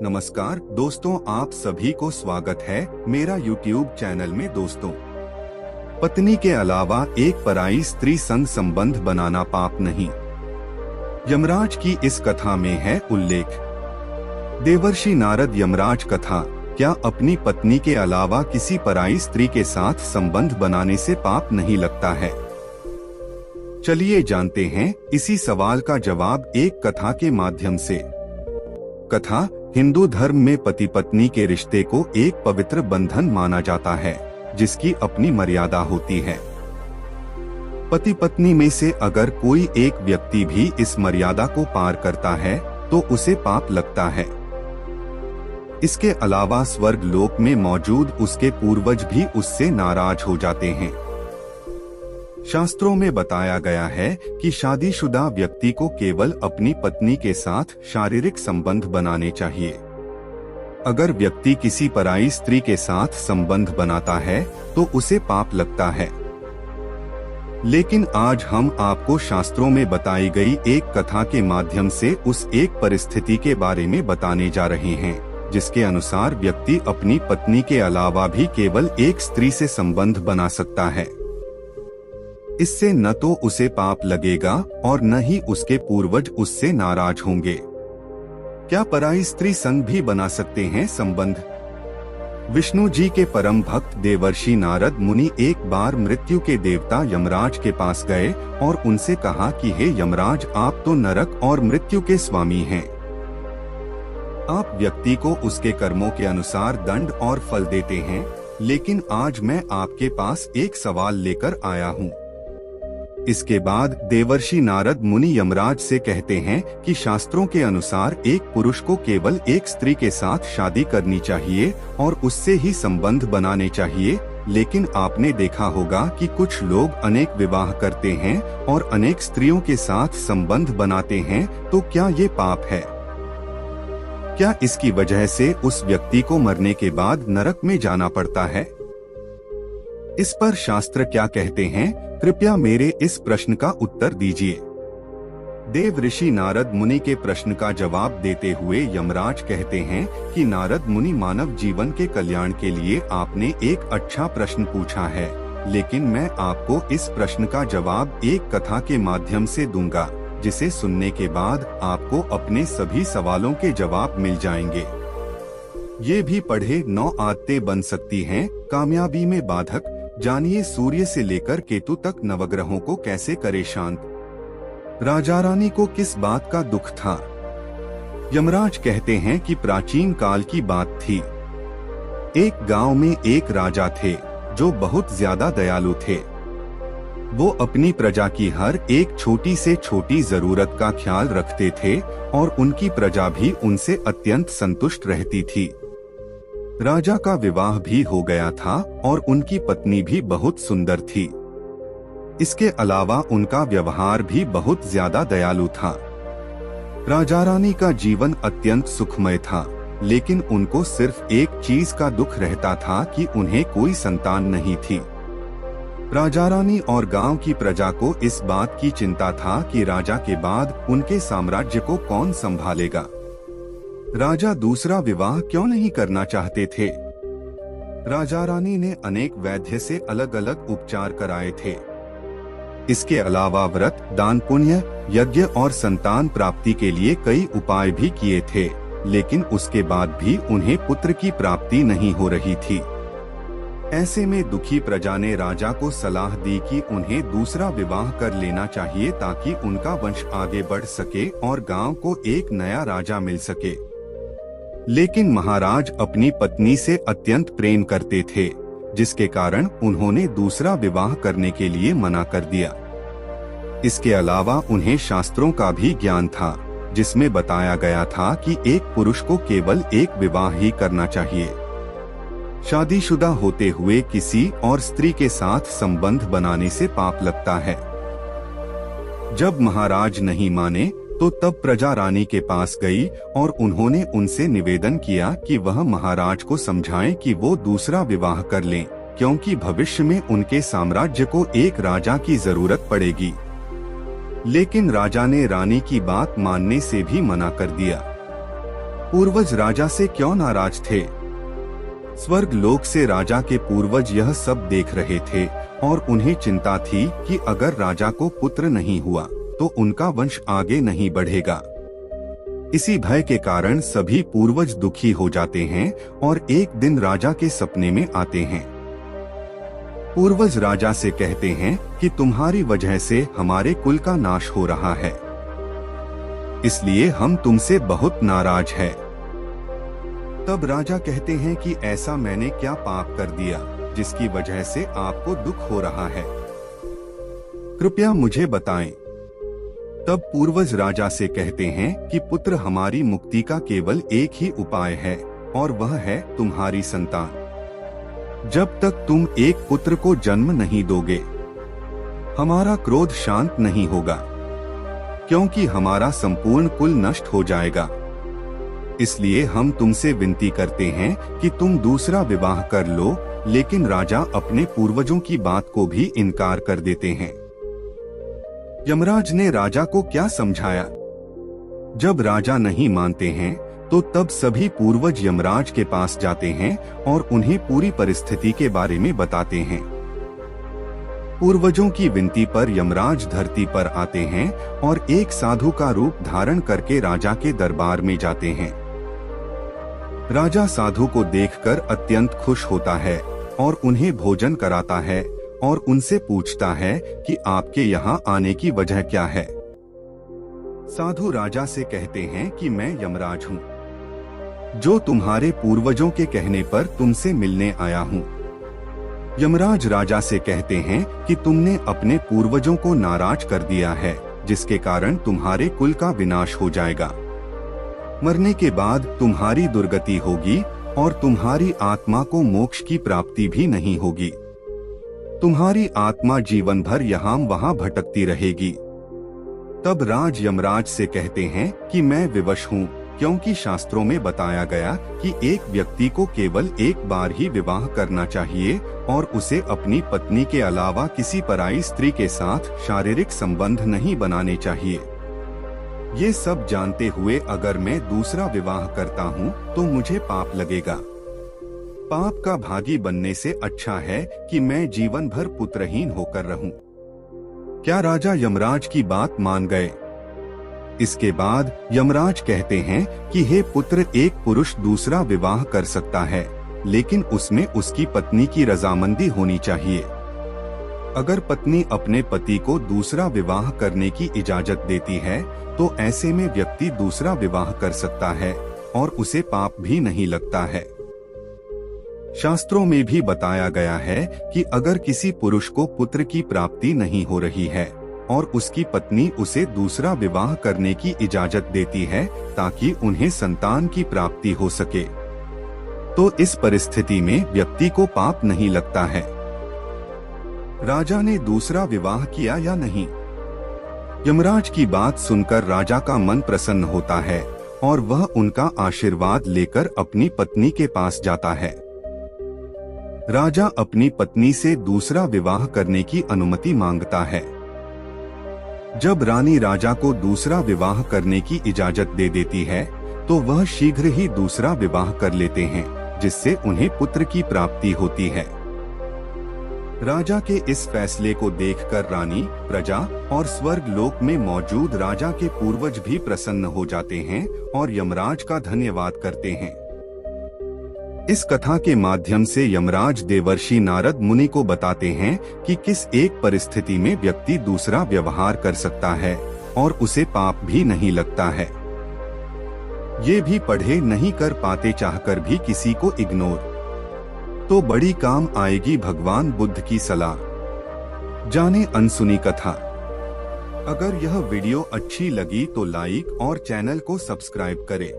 नमस्कार दोस्तों, आप सभी को स्वागत है मेरा YouTube चैनल में। दोस्तों, पत्नी के अलावा एक पराई स्त्री संग संबंध बनाना पाप नहीं। यमराज की इस कथा में है उल्लेख। देवर्षि नारद यमराज कथा, क्या अपनी पत्नी के अलावा किसी पराई स्त्री के साथ संबंध बनाने से पाप नहीं लगता है? चलिए जानते हैं इसी सवाल का जवाब एक कथा के माध्यम से। कथा: हिंदू धर्म में पति पत्नी के रिश्ते को एक पवित्र बंधन माना जाता है, जिसकी अपनी मर्यादा होती है। पति पत्नी में से अगर कोई एक व्यक्ति भी इस मर्यादा को पार करता है तो उसे पाप लगता है। इसके अलावा स्वर्ग लोक में मौजूद उसके पूर्वज भी उससे नाराज हो जाते हैं। शास्त्रों में बताया गया है कि शादीशुदा व्यक्ति को केवल अपनी पत्नी के साथ शारीरिक संबंध बनाने चाहिए। अगर व्यक्ति किसी पराई स्त्री के साथ संबंध बनाता है तो उसे पाप लगता है। लेकिन आज हम आपको शास्त्रों में बताई गई एक कथा के माध्यम से उस एक परिस्थिति के बारे में बताने जा रहे हैं, जिसके अनुसार व्यक्ति अपनी पत्नी के अलावा भी केवल एक स्त्री से संबंध बना सकता है। इससे न तो उसे पाप लगेगा और न ही उसके पूर्वज उससे नाराज होंगे। क्या पराई स्त्री संग भी बना सकते हैं संबंध? विष्णु जी के परम भक्त देवर्षि नारद मुनि एक बार मृत्यु के देवता यमराज के पास गए और उनसे कहा कि हे यमराज, आप तो नरक और मृत्यु के स्वामी हैं। आप व्यक्ति को उसके कर्मों के अनुसार दंड और फल देते हैं, लेकिन आज मैं आपके पास एक सवाल लेकर आया हूँ। इसके बाद देवर्षि नारद मुनि यमराज से कहते हैं कि शास्त्रों के अनुसार एक पुरुष को केवल एक स्त्री के साथ शादी करनी चाहिए और उससे ही संबंध बनाने चाहिए। लेकिन आपने देखा होगा कि कुछ लोग अनेक विवाह करते हैं और अनेक स्त्रियों के साथ संबंध बनाते हैं, तो क्या ये पाप है? क्या इसकी वजह से उस व्यक्ति को मरने के बाद नरक में जाना पड़ता है? इस पर शास्त्र क्या कहते हैं? कृपया मेरे इस प्रश्न का उत्तर दीजिए। देव ऋषि नारद मुनि के प्रश्न का जवाब देते हुए यमराज कहते हैं कि नारद मुनि, मानव जीवन के कल्याण के लिए आपने एक अच्छा प्रश्न पूछा है, लेकिन मैं आपको इस प्रश्न का जवाब एक कथा के माध्यम से दूंगा, जिसे सुनने के बाद आपको अपने सभी सवालों के जवाब मिल जाएंगे। ये भी पढ़े 9 आदतें बन सकती हैं कामयाबी में बाधक। जानिए सूर्य से लेकर केतु तक नवग्रहों को कैसे करे शांत। राजा रानी को किस बात का दुख था? यमराज कहते हैं कि प्राचीन काल की बात थी। एक गांव में एक राजा थे जो बहुत ज्यादा दयालु थे। वो अपनी प्रजा की हर एक छोटी से छोटी जरूरत का ख्याल रखते थे और उनकी प्रजा भी उनसे अत्यंत संतुष्ट रहती थी। राजा का विवाह भी हो गया था और उनकी पत्नी भी बहुत सुंदर थी। इसके अलावा उनका व्यवहार भी बहुत ज्यादा दयालु था। राजा रानी का जीवन अत्यंत सुखमय था, लेकिन उनको सिर्फ एक चीज का दुख रहता था कि उन्हें कोई संतान नहीं थी। राजा रानी और गांव की प्रजा को इस बात की चिंता था कि राजा के बाद उनके साम्राज्य को कौन संभालेगा। राजा दूसरा विवाह क्यों नहीं करना चाहते थे? राजा रानी ने अनेक वैद्य से अलग अलग उपचार कराए थे। इसके अलावा व्रत, दान, पुण्य, यज्ञ और संतान प्राप्ति के लिए कई उपाय भी किए थे, लेकिन उसके बाद भी उन्हें पुत्र की प्राप्ति नहीं हो रही थी। ऐसे में दुखी प्रजा ने राजा को सलाह दी कि उन्हें दूसरा विवाह कर लेना चाहिए ताकि उनका वंश आगे बढ़ सके और गांव को एक नया राजा मिल सके। लेकिन महाराज अपनी पत्नी से अत्यंत प्रेम करते थे, जिसके कारण उन्होंने दूसरा विवाह करने के लिए मना कर दिया। इसके अलावा उन्हें शास्त्रों का भी ज्ञान था, जिसमें बताया गया था कि एक पुरुष को केवल एक विवाह ही करना चाहिए। शादीशुदा होते हुए किसी और स्त्री के साथ संबंध बनाने से पाप लगता है। जब महाराज नहीं माने तो तब प्रजा रानी के पास गई और उन्होंने उनसे निवेदन किया कि वह महाराज को समझाएं कि वो दूसरा विवाह कर लें, क्योंकि भविष्य में उनके साम्राज्य को एक राजा की जरूरत पड़ेगी। लेकिन राजा ने रानी की बात मानने से भी मना कर दिया। पूर्वज राजा से क्यों नाराज थे? स्वर्ग लोक से राजा के पूर्वज यह सब देख रहे थे और उन्हें चिंता थी कि अगर राजा को पुत्र नहीं हुआ तो उनका वंश आगे नहीं बढ़ेगा। इसी भय के कारण सभी पूर्वज दुखी हो जाते हैं और एक दिन राजा के सपने में आते हैं। पूर्वज राजा से कहते हैं कि तुम्हारी वजह से हमारे कुल का नाश हो रहा है, इसलिए हम तुमसे बहुत नाराज हैं। तब राजा कहते हैं कि ऐसा मैंने क्या पाप कर दिया जिसकी वजह से आपको दुख हो रहा है, कृपया मुझे बताएं। तब पूर्वज राजा से कहते हैं कि पुत्र हमारी मुक्ति का केवल एक ही उपाय है और वह है तुम्हारी संतान। जब तक तुम एक पुत्र को जन्म नहीं दोगे हमारा क्रोध शांत नहीं होगा, क्योंकि हमारा संपूर्ण कुल नष्ट हो जाएगा। इसलिए हम तुमसे विनती करते हैं कि तुम दूसरा विवाह कर लो। लेकिन राजा अपने पूर्वजों की बात को भी इनकार कर देते हैं। यमराज ने राजा को क्या समझाया? जब राजा नहीं मानते हैं तो तब सभी पूर्वज यमराज के पास जाते हैं और उन्हें पूरी परिस्थिति के बारे में बताते हैं। पूर्वजों की विनती पर यमराज धरती पर आते हैं और एक साधु का रूप धारण करके राजा के दरबार में जाते हैं। राजा साधु को देखकर अत्यंत खुश होता है और उन्हें भोजन कराता है और उनसे पूछता है कि आपके यहाँ आने की वजह क्या है। साधु राजा से कहते हैं कि मैं यमराज हूँ, जो तुम्हारे पूर्वजों के कहने पर तुमसे मिलने आया हूँ। यमराज राजा से कहते हैं कि तुमने अपने पूर्वजों को नाराज कर दिया है, जिसके कारण तुम्हारे कुल का विनाश हो जाएगा। मरने के बाद तुम्हारी दुर्गति होगी और तुम्हारी आत्मा को मोक्ष की प्राप्ति भी नहीं होगी। तुम्हारी आत्मा जीवन भर यहाँ वहाँ भटकती रहेगी। तब राज यमराज से कहते हैं कि मैं विवश हूँ, क्योंकि शास्त्रों में बताया गया कि एक व्यक्ति को केवल एक बार ही विवाह करना चाहिए और उसे अपनी पत्नी के अलावा किसी पराई स्त्री के साथ शारीरिक संबंध नहीं बनाने चाहिए। ये सब जानते हुए अगर मैं दूसरा विवाह करता हूँ तो मुझे पाप लगेगा। पाप का भागी बनने से अच्छा है कि मैं जीवन भर पुत्रहीन होकर रहूं। क्या राजा यमराज की बात मान गए? इसके बाद यमराज कहते हैं कि हे पुत्र, एक पुरुष दूसरा विवाह कर सकता है, लेकिन उसमें उसकी पत्नी की रजामंदी होनी चाहिए। अगर पत्नी अपने पति को दूसरा विवाह करने की इजाजत देती है तो ऐसे में व्यक्ति दूसरा विवाह कर सकता है और उसे पाप भी नहीं लगता है। शास्त्रों में भी बताया गया है कि अगर किसी पुरुष को पुत्र की प्राप्ति नहीं हो रही है और उसकी पत्नी उसे दूसरा विवाह करने की इजाजत देती है ताकि उन्हें संतान की प्राप्ति हो सके, तो इस परिस्थिति में व्यक्ति को पाप नहीं लगता है। राजा ने दूसरा विवाह किया या नहीं? यमराज की बात सुनकर राजा का मन प्रसन्न होता है और वह उनका आशीर्वाद लेकर अपनी पत्नी के पास जाता है। राजा अपनी पत्नी से दूसरा विवाह करने की अनुमति मांगता है। जब रानी राजा को दूसरा विवाह करने की इजाजत दे देती है तो वह शीघ्र ही दूसरा विवाह कर लेते हैं, जिससे उन्हें पुत्र की प्राप्ति होती है। राजा के इस फैसले को देखकर रानी, प्रजा और स्वर्ग लोक में मौजूद राजा के पूर्वज भी प्रसन्न हो जाते हैं और यमराज का धन्यवाद करते हैं। इस कथा के माध्यम से यमराज देवर्षि नारद मुनि को बताते हैं कि किस एक परिस्थिति में व्यक्ति दूसरा व्यवहार कर सकता है और उसे पाप भी नहीं लगता है। ये भी पढ़े नहीं कर पाते चाहकर भी किसी को इग्नोर, तो बड़ी काम आएगी भगवान बुद्ध की सलाह। जाने अनसुनी कथा। अगर यह वीडियो अच्छी लगी तो लाइक और चैनल को सब्सक्राइब करें।